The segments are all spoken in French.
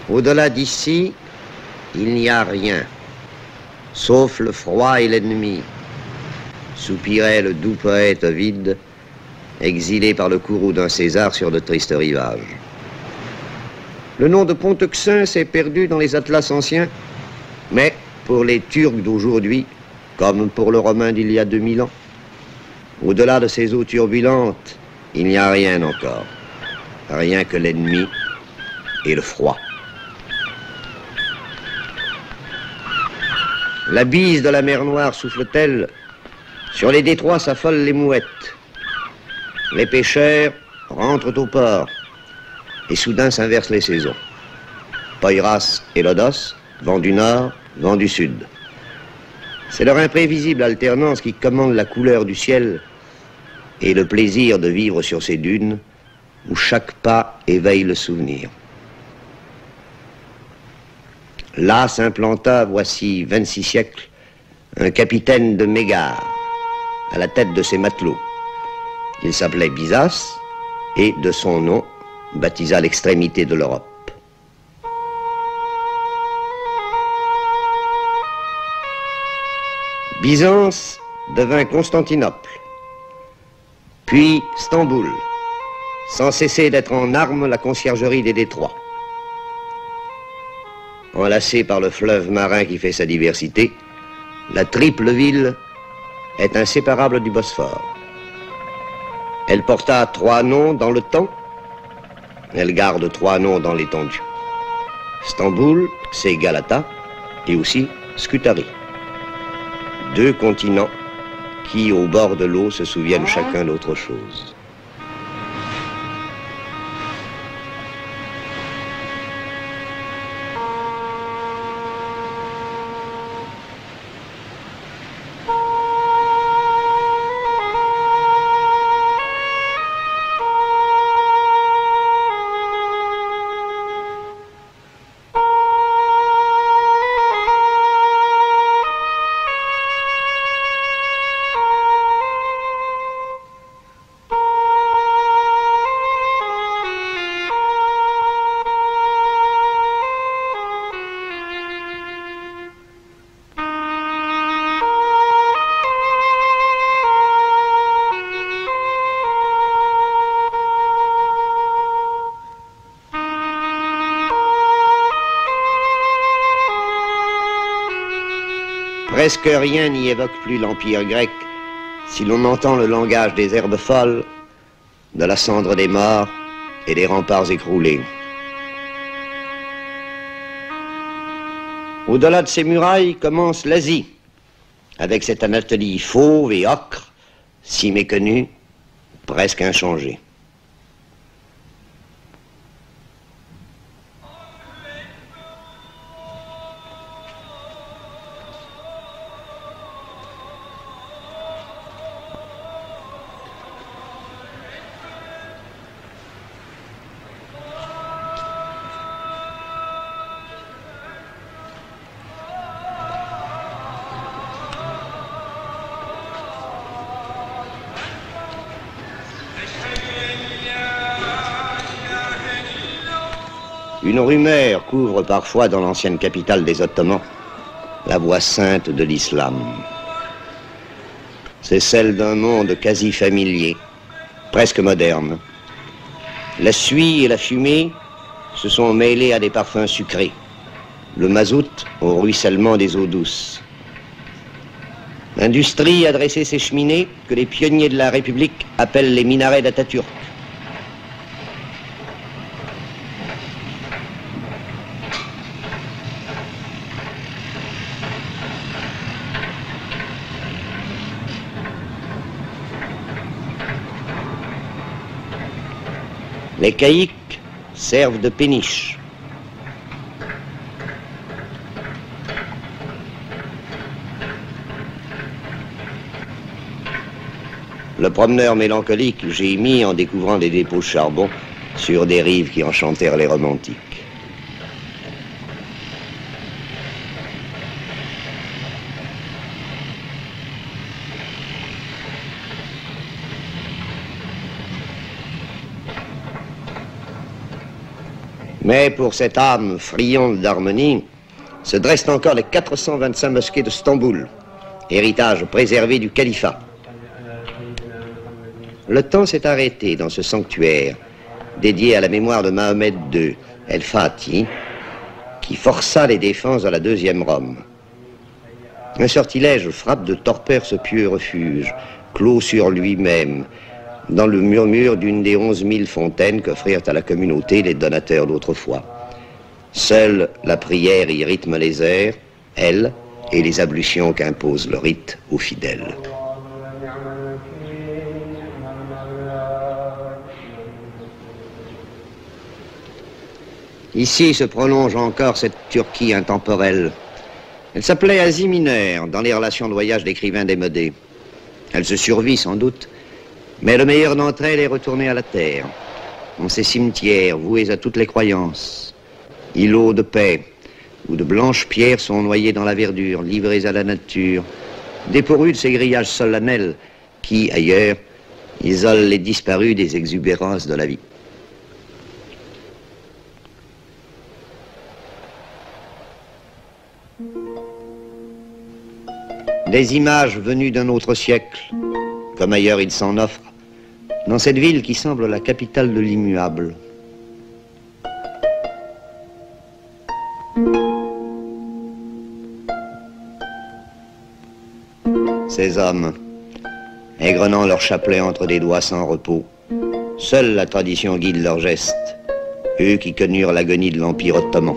Au-delà d'ici, il n'y a rien, sauf le froid et l'ennemi, soupirait le doux poète Ovide, exilé par le courroux d'un César sur de tristes rivages. Le nom de Ponteuxin s'est perdu dans les atlas anciens, mais pour les Turcs d'aujourd'hui, comme pour le Romain d'il y a 2000 ans, au-delà de ces eaux turbulentes, il n'y a rien encore, rien que l'ennemi et le froid. La bise de la mer Noire souffle-t-elle? Sur les détroits s'affolent les mouettes. Les pêcheurs rentrent au port. Et soudain s'inversent les saisons. Poiras et Lodos, vent du nord, vent du sud. C'est leur imprévisible alternance qui commande la couleur du ciel et le plaisir de vivre sur ces dunes où chaque pas éveille le souvenir. Là s'implanta, voici 26 siècles, un capitaine de Mégare, à la tête de ses matelots. Il s'appelait Byzas et, de son nom, baptisa l'extrémité de l'Europe. Byzance devint Constantinople, puis Stamboul, sans cesser d'être en armes la conciergerie des détroits. Enlacée par le fleuve marin qui fait sa diversité, la triple ville est inséparable du Bosphore. Elle porta 3 noms dans le temps, elle garde 3 noms dans l'étendue. Stamboul, c'est Galata, et aussi Scutari. 2 continents qui, au bord de l'eau, se souviennent chacun d'autre chose. Presque rien n'y évoque plus l'Empire grec, si l'on entend le langage des herbes folles, de la cendre des morts et des remparts écroulés. Au-delà de ces murailles commence l'Asie, avec cette Anatolie fauve et ocre, si méconnue, presque inchangée. Une rumeur couvre parfois dans l'ancienne capitale des Ottomans la voix sainte de l'islam. C'est celle d'un monde quasi familier, presque moderne. La suie et la fumée se sont mêlées à des parfums sucrés, le mazout au ruissellement des eaux douces. L'industrie a dressé ses cheminées que les pionniers de la République appellent les minarets d'Atatürk. Les caïques servent de péniche. Le promeneur mélancolique gémit en découvrant des dépôts de charbon sur des rives qui enchantèrent les romantiques. Mais pour cette âme friande d'harmonie, se dressent encore les 425 mosquées de Stamboul, héritage préservé du califat. Le temps s'est arrêté dans ce sanctuaire, dédié à la mémoire de Mahomet II, El-Fatih, qui força les défenses de la deuxième Rome. Un sortilège frappe de torpeur ce pieux refuge, clos sur lui-même, dans le murmure d'une des 11 000 fontaines qu'offrirent à la communauté les donateurs d'autrefois. Seule la prière y rythme les airs, elle, et les ablutions qu'impose le rite aux fidèles. Ici se prolonge encore cette Turquie intemporelle. Elle s'appelait Asie mineure, dans les relations de voyage d'écrivains démodés. Elle se survit sans doute, mais le meilleur d'entre elles est retourné à la terre, dans ces cimetières voués à toutes les croyances, îlots de paix, où de blanches pierres sont noyées dans la verdure, livrées à la nature, dépourvues de ces grillages solennels qui, ailleurs, isolent les disparus des exubérances de la vie. Des images venues d'un autre siècle, comme ailleurs il s'en offre, dans cette ville qui semble la capitale de l'immuable. Ces hommes, égrenant leur chapelet entre des doigts sans repos, seule la tradition guide leurs gestes, eux qui connurent l'agonie de l'Empire ottoman.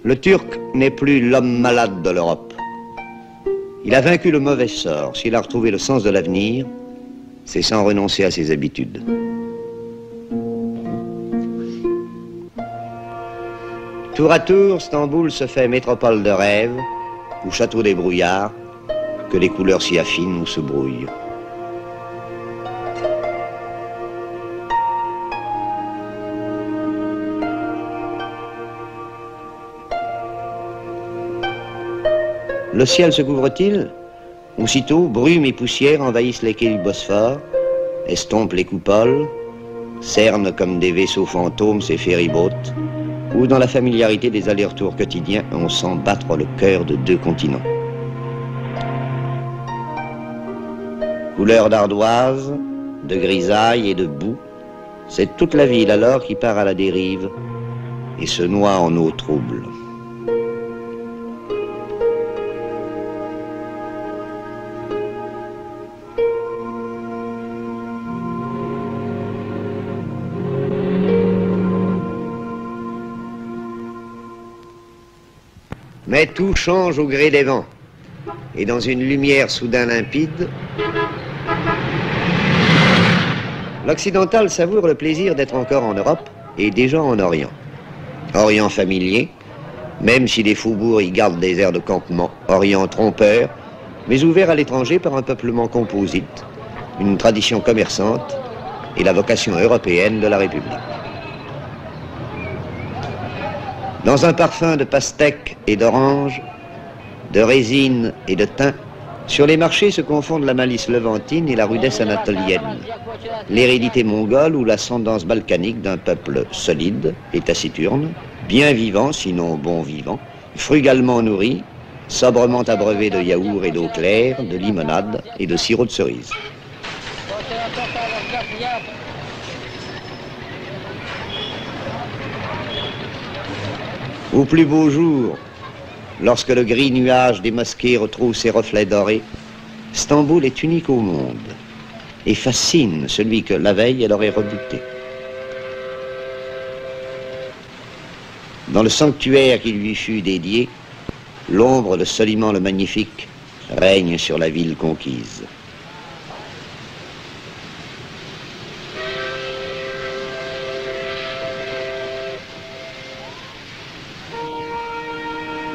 Le Turc n'est plus l'homme malade de l'Europe. Il a vaincu le mauvais sort. S'il a retrouvé le sens de l'avenir, c'est sans renoncer à ses habitudes. Tour à tour, Stamboul se fait métropole de rêve, ou château des brouillards, que les couleurs s'y affinent ou se brouillent. Le ciel se couvre-t-il? Aussitôt, brume et poussière envahissent les quais du Bosphore, estompent les coupoles, cernent comme des vaisseaux fantômes ces ferry-boats, où dans la familiarité des allers-retours quotidiens, on sent battre le cœur de deux continents. Couleur d'ardoise, de grisaille et de boue, c'est toute la ville alors qui part à la dérive et se noie en eau trouble. Mais tout change au gré des vents. Et dans une lumière soudain limpide, l'occidental savoure le plaisir d'être encore en Europe et déjà en Orient. Orient familier, même si les faubourgs y gardent des airs de campement. Orient trompeur, mais ouvert à l'étranger par un peuplement composite, une tradition commerçante et la vocation européenne de la République. Dans un parfum de pastèque et d'orange, de résine et de thym, sur les marchés se confondent la malice levantine et la rudesse anatolienne, l'hérédité mongole ou l'ascendance balkanique d'un peuple solide et taciturne, bien vivant, sinon bon vivant, frugalement nourri, sobrement abreuvé de yaourt et d'eau claire, de limonade et de sirop de cerise. Au plus beau jour, lorsque le gris nuage des mosquées retrouve ses reflets dorés, Stamboul est unique au monde et fascine celui que la veille elle aurait rebuté. Dans le sanctuaire qui lui fut dédié, l'ombre de Soliman le Magnifique règne sur la ville conquise.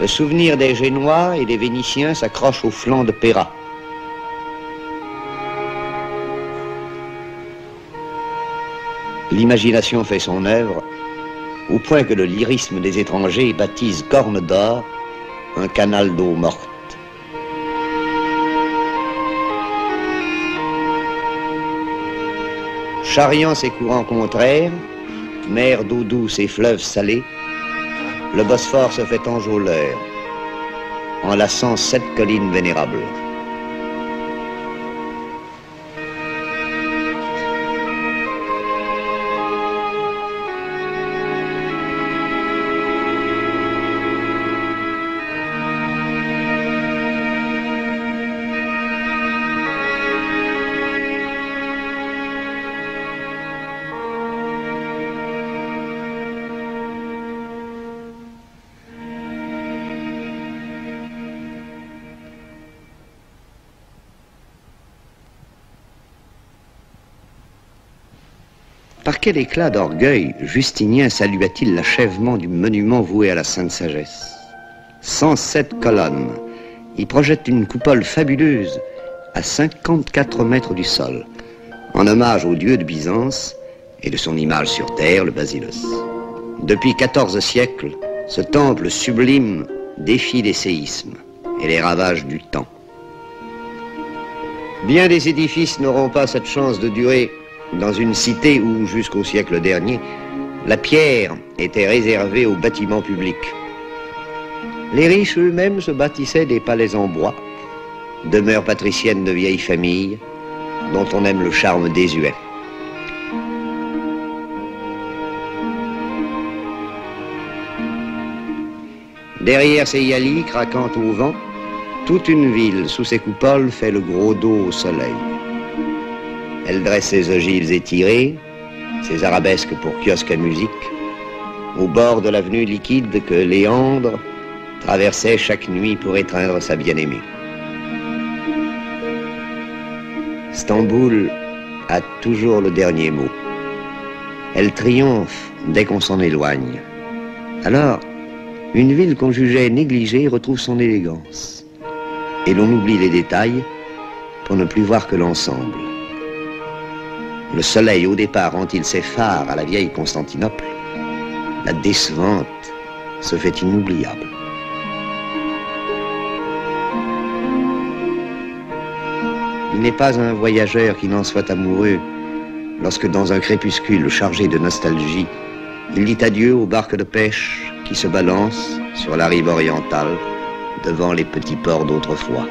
Le souvenir des Génois et des Vénitiens s'accroche au flanc de Péra. L'imagination fait son œuvre, au point que le lyrisme des étrangers baptise Corne d'Or un canal d'eau morte. Charriant ses courants contraires, mer d'eau douce et fleuves salés, le Bosphore se fait enjôleur, enlaçant 7 collines vénérables. Par quel éclat d'orgueil Justinien salua-t-il l'achèvement du monument voué à la Sainte Sagesse. 107 colonnes. Il projette une coupole fabuleuse à 54 mètres du sol, en hommage au dieu de Byzance et de son image sur terre, le basileus. Depuis 14 siècles, ce temple sublime défie les séismes et les ravages du temps. Bien des édifices n'auront pas cette chance de durer dans une cité où, jusqu'au siècle dernier, la pierre était réservée aux bâtiments publics. Les riches eux-mêmes se bâtissaient des palais en bois, demeures patriciennes de vieilles familles, dont on aime le charme désuet. Derrière ces yalis craquant au vent, toute une ville sous ses coupoles fait le gros dos au soleil. Elle dresse ses ogives étirées, ses arabesques pour kiosques à musique, au bord de l'avenue liquide que Léandre traversait chaque nuit pour étreindre sa bien-aimée. Stamboul a toujours le dernier mot. Elle triomphe dès qu'on s'en éloigne. Alors, une ville qu'on jugeait négligée retrouve son élégance. Et l'on oublie les détails pour ne plus voir que l'ensemble. Le soleil, au départ, rend-il ses phares à la vieille Constantinople. La décevante se fait inoubliable. Il n'est pas un voyageur qui n'en soit amoureux lorsque, dans un crépuscule chargé de nostalgie, il dit adieu aux barques de pêche qui se balancent sur la rive orientale devant les petits ports d'autrefois.